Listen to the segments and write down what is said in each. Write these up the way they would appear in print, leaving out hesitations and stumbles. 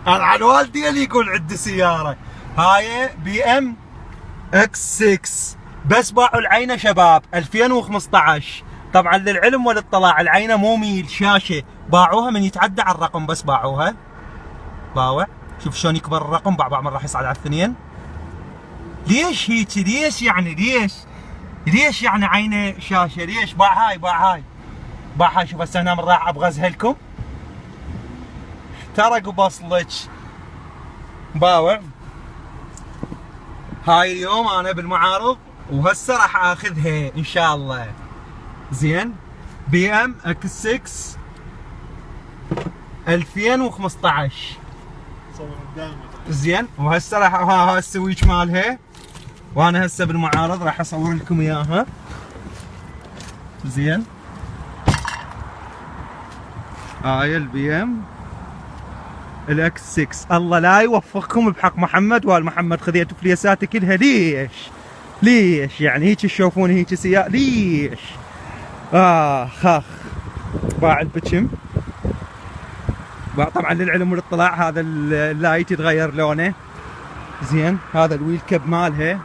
انا عن والدي اللي يقول عندي سياره. هاي بي ام اكس 6 بس باعوا العينه شباب 2015. طبعا للعلم والاطلاع العينه مو ميل شاشه، باعوها من يتعدى على الرقم بس باعوها. باوع شوف شلون يكبر الرقم، بعض راح يصعد على الاثنين. ليش هيك؟ ليش يعني ليش يعني عينه شاشه؟ ليش باع هاي باع هاي. شوف هسه هنا من راح ابغى ازهلكم احترق وبصلك. باوع هاي اليوم انا بالمعارض وهسه راح اخذها ان شاء الله. زين بي ام اكس 6 2015. زين وهسه راح ها السويتش مالها، وانا هسه بالمعارض راح اصور لكم اياها. زين هاي البي ام الاكس 6. الله لا يوفقكم بحق محمد وال محمد، خذيتوا فليساتي كلها. ليش يعني هيك تشوفون هيك سيارة؟ ليش؟ خاخ باع البتشم. باع طبعا للعلم والاطلاع هذا اللايت يتغير لونه. زين هذا الويل كاب مالها.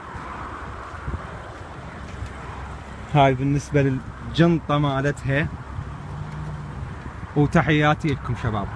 هاي بالنسبة للجنطة مالتها. وتحياتي لكم شباب.